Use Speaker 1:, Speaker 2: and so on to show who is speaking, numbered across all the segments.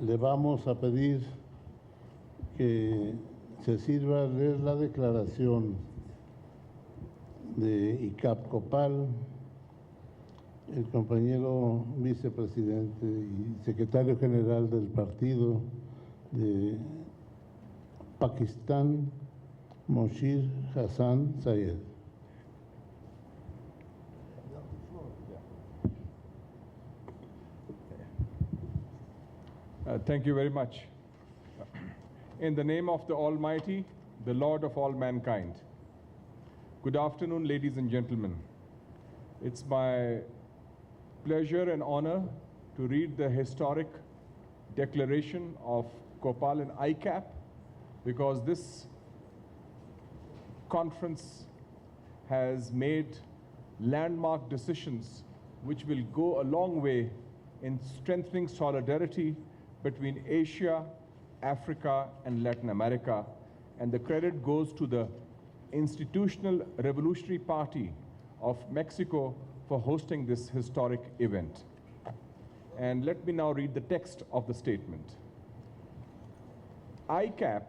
Speaker 1: le vamos a pedir que se sirva a leer la declaración de ICAP Copal, el compañero vicepresidente y secretario general del partido de Pakistán, Moshir Hassan Sayed.
Speaker 2: Thank you very much. In the name of the Almighty, the Lord of all mankind. Good afternoon, ladies and gentlemen. It's my pleasure and honor to read the historic declaration of Copal and ICAP, because this conference has made landmark decisions which will go a long way in strengthening solidarity between Asia, Africa, and Latin America. And the credit goes to the Institutional Revolutionary Party of Mexico for hosting this historic event. And let me now read the text of the statement. ICAP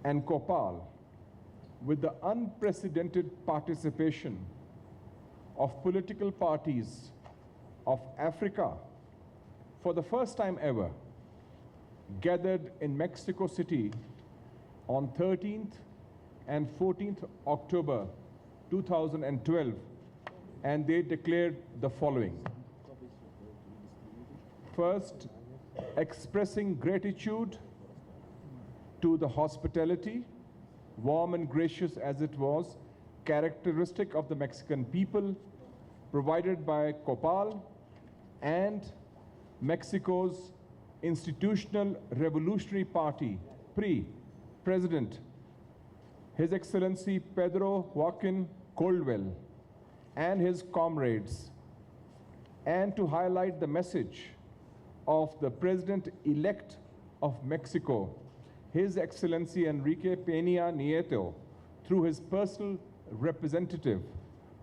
Speaker 2: and Copal, with the unprecedented participation of political parties of Africa, for the first time ever, gathered in Mexico City on 13th and 14th October 2012, and they declared the following. First, expressing gratitude to the hospitality, warm and gracious as it was, characteristic of the Mexican people, provided by Copal and Mexico's Institutional Revolutionary Party, PRI, President, His Excellency Pedro Joaquin Coldwell, and his comrades, and to highlight the message of the President-elect of Mexico, His Excellency Enrique Peña Nieto, through his personal representative,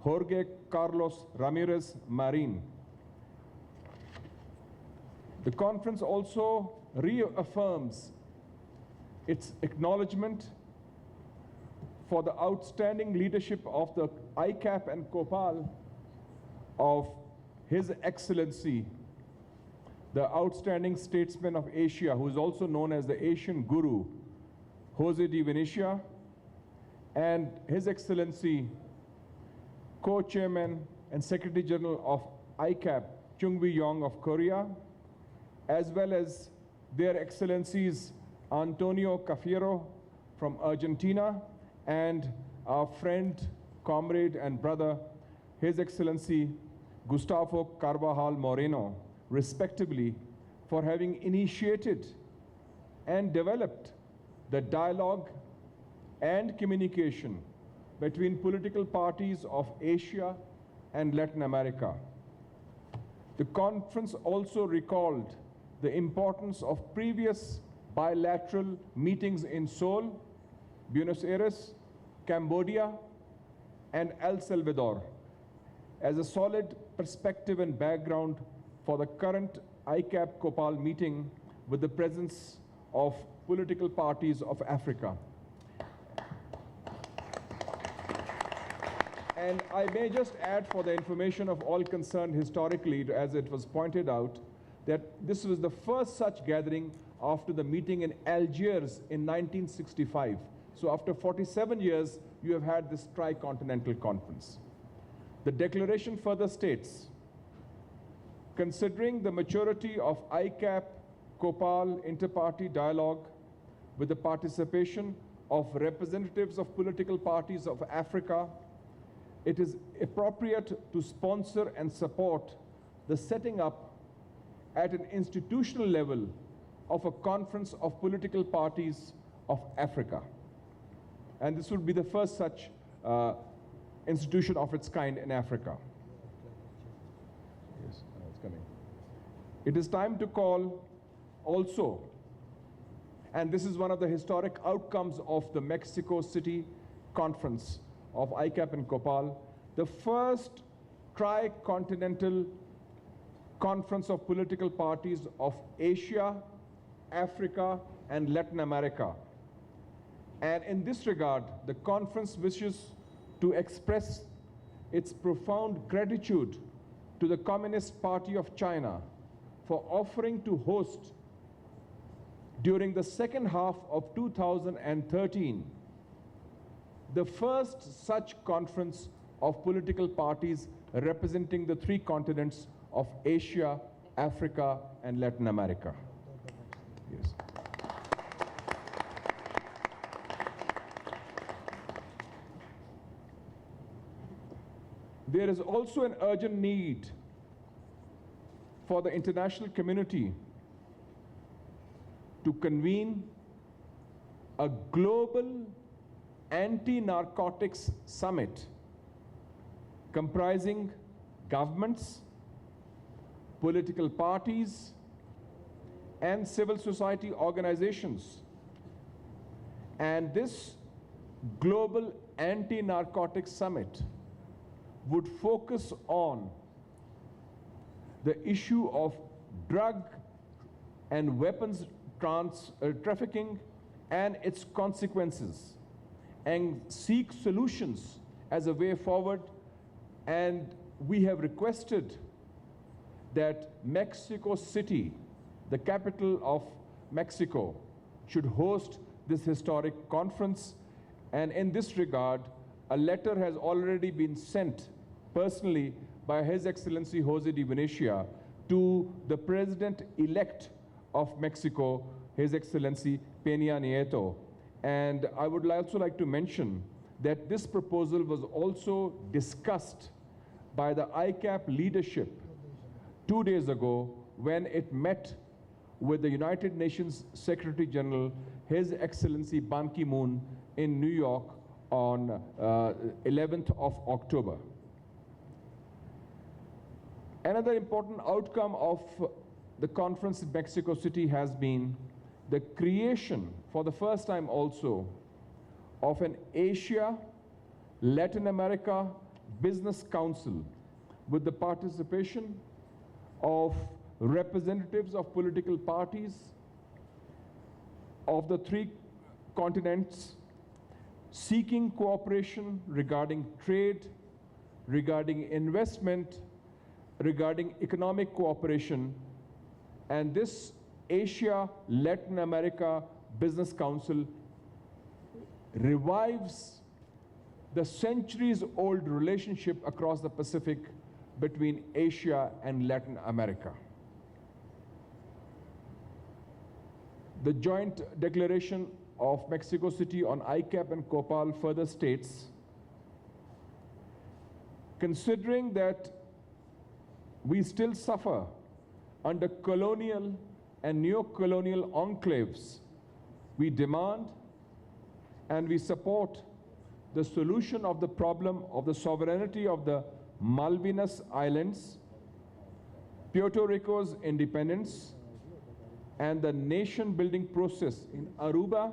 Speaker 2: Jorge Carlos Ramirez Marin. The conference also reaffirms its acknowledgement for the outstanding leadership of the ICAP and Copal of His Excellency, the outstanding statesman of Asia, who is also known as the Asian Guru, Jose de Venecia, and His Excellency, Co-Chairman and Secretary General of ICAP, Chung Bi-yong of Korea, as well as their Excellencies Antonio Cafiero from Argentina and our friend, comrade, and brother, His Excellency Gustavo Carvajal Moreno, respectively, for having initiated and developed the dialogue and communication between political parties of Asia and Latin America. The conference also recalled the importance of previous bilateral meetings in Seoul, Buenos Aires, Cambodia, and El Salvador as a solid perspective and background for the current ICAP-Copal meeting with the presence of political parties of Africa. And I may just add, for the information of all concerned historically, as it was pointed out, that this was the first such gathering after the meeting in Algiers in 1965. So after 47 years, you have had this tri-continental conference. The declaration further states, considering the maturity of ICAP-Copal inter-party dialogue with the participation of representatives of political parties of Africa, it is appropriate to sponsor and support the setting up at an institutional level of a conference of political parties of Africa. And this would be the first such institution of its kind in Africa. Yes, it's coming. It is time to call also, and this is one of the historic outcomes of the Mexico City conference of ICAP and Copal, the first tri-continental Conference of Political Parties of Asia, Africa, and Latin America. And in this regard, the conference wishes to express its profound gratitude to the Communist Party of China for offering to host during the second half of 2013 the first such conference of political parties representing the three continents of Asia, Africa, and Latin America. Yes. There is also an urgent need for the international community to convene a global anti-narcotics summit comprising governments, political parties, and civil society organizations. And this global anti-narcotics summit would focus on the issue of drug and weapons trafficking and its consequences, and seek solutions as a way forward. And we have requested that Mexico City, the capital of Mexico, should host this historic conference. And in this regard, a letter has already been sent personally by His Excellency Jose de Venecia to the President-elect of Mexico, His Excellency Peña Nieto. And I would also like to mention that this proposal was also discussed by the ICAP leadership 2 days ago when it met with the United Nations Secretary General, His Excellency Ban Ki-moon, in New York on 11th of October. Another important outcome of the conference in Mexico City has been the creation, for the first time also, of an Asia, Latin America Business Council with the participation of representatives of political parties of the three continents, seeking cooperation regarding trade, regarding investment, regarding economic cooperation. And this Asia Latin America Business Council revives the centuries-old relationship across the Pacific between Asia and Latin America. The joint declaration of Mexico City on ICAP and COPAL further states, considering that we still suffer under colonial and neo-colonial enclaves, we demand and we support the solution of the problem of the sovereignty of the Malvinas Islands, Puerto Rico's independence, and the nation-building process in Aruba,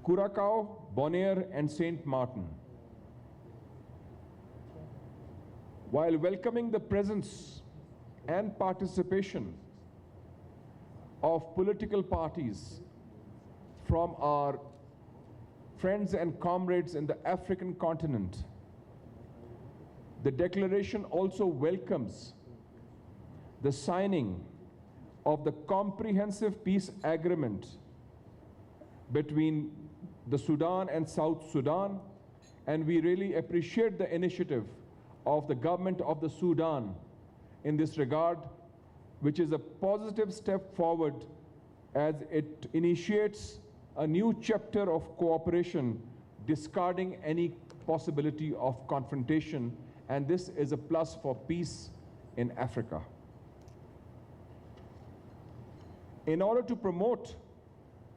Speaker 2: Curacao, Bonaire, and Saint Martin. While welcoming the presence and participation of political parties from our friends and comrades in the African continent, the declaration also welcomes the signing of the comprehensive peace agreement between the Sudan and South Sudan, and we really appreciate the initiative of the government of the Sudan in this regard, which is a positive step forward as it initiates a new chapter of cooperation, discarding any possibility of confrontation, and this is a plus for peace in Africa. In order to promote,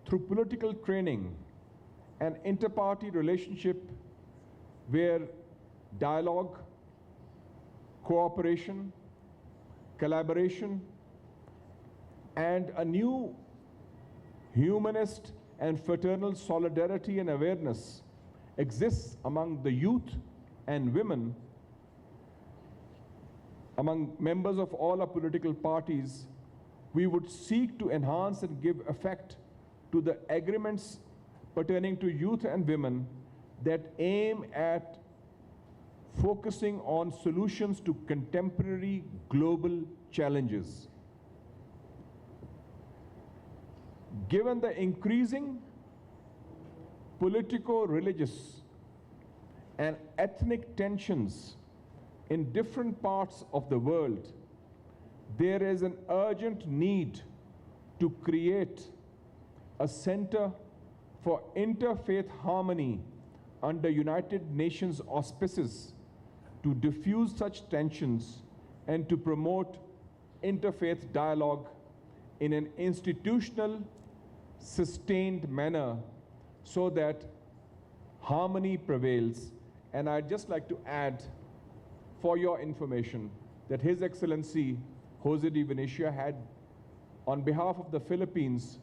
Speaker 2: through political training, an inter-party relationship where dialogue, cooperation, collaboration, and a new humanist and fraternal solidarity and awareness exists among the youth and women, among members of all our political parties, we would seek to enhance and give effect to the agreements pertaining to youth and women that aim at focusing on solutions to contemporary global challenges. Given the increasing politico-religious and ethnic tensions in different parts of the world, there is an urgent need to create a center for interfaith harmony under United Nations auspices to diffuse such tensions and to promote interfaith dialogue in an institutional, sustained manner so that harmony prevails. And I'd just like to add, for your information, that His Excellency Jose de Venecia had, on behalf of the Philippines,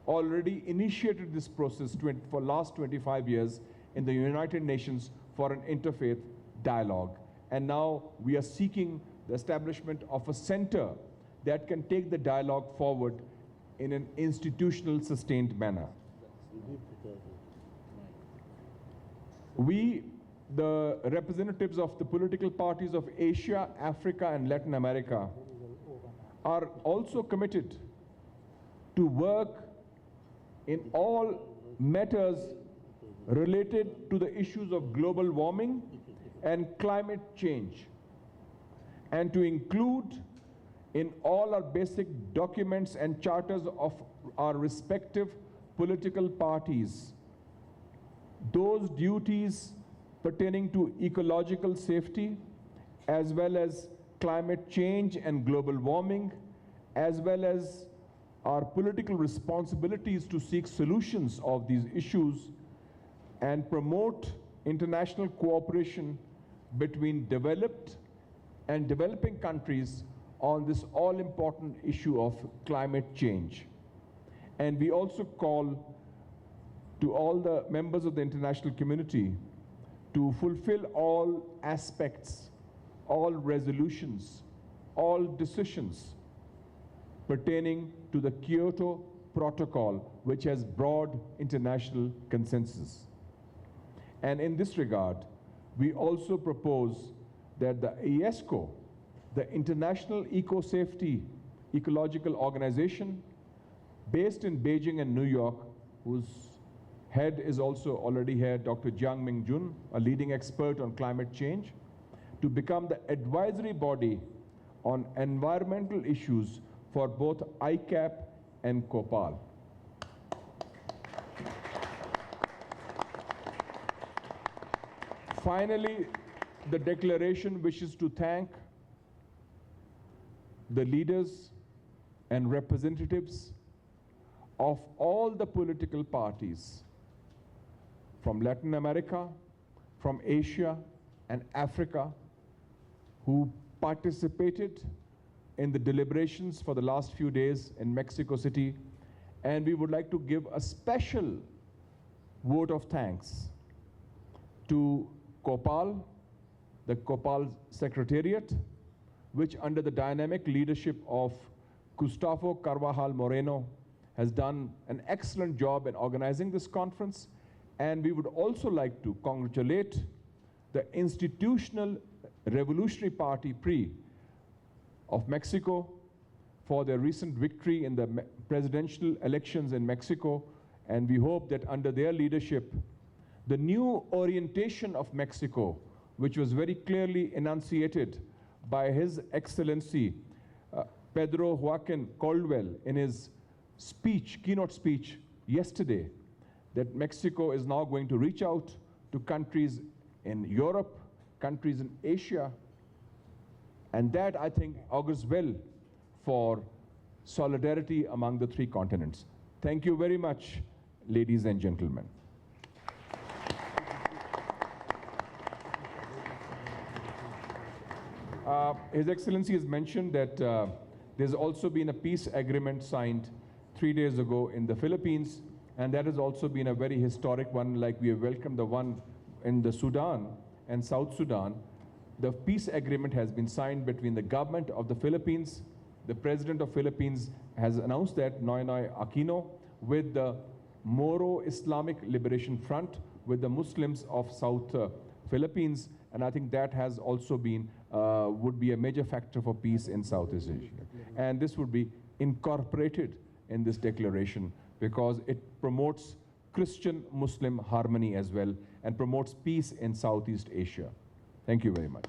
Speaker 2: already initiated this process for last 25 years in the United Nations for an interfaith dialogue. And now we are seeking the establishment of a center that can take the dialogue forward in an institutional, sustained manner. We, the representatives of the political parties of Asia, Africa, and Latin America, are also committed to work in all matters related to the issues of global warming and climate change, and to include in all our basic documents and charters of our respective political parties those duties pertaining to ecological safety, as well as climate change and global warming, as well as our political responsibilities to seek solutions of these issues and promote international cooperation between developed and developing countries on this all-important issue of climate change. And we also call to all the members of the international community to fulfill all aspects, all resolutions, all decisions pertaining to the Kyoto Protocol, which has broad international consensus. And in this regard, we also propose that the IESCO, the International Eco-Safety Ecological Organization, based in Beijing and New York, whose head is also already here, Dr. Jiang Ming Jun, a leading expert on climate change, to become the advisory body on environmental issues for both ICAP and COPAL. Finally, the declaration wishes to thank the leaders and representatives of all the political parties from Latin America, from Asia and Africa, who participated in the deliberations for the last few days in Mexico City. And we would like to give a special vote of thanks to COPAL, the COPAL Secretariat, which under the dynamic leadership of Gustavo Carvajal Moreno has done an excellent job in organizing this conference. And we would also like to congratulate the Institutional Revolutionary Party PRI of Mexico for their recent victory in the presidential elections in Mexico. And we hope that under their leadership, the new orientation of Mexico, which was very clearly enunciated by His Excellency Pedro Joaquin Caldwell in his speech, keynote speech yesterday, that Mexico is now going to reach out to countries in Europe, countries in Asia, and that, I think, augurs well for solidarity among the three continents. Thank you very much, ladies and gentlemen. His Excellency has mentioned that there's also been a peace agreement signed 3 days ago in the Philippines, and that has also been a very historic one, like we have welcomed the one in the Sudan and South Sudan. The peace agreement has been signed between the government of the Philippines. The president of Philippines has announced that, Noynoy Aquino, with the Moro Islamic Liberation Front, with the Muslims of South Philippines, and I think that has also been, would be a major factor for peace in Southeast Asia. And this would be incorporated in this declaration because it promotes Christian-Muslim harmony as well and promotes peace in Southeast Asia. Thank you very much.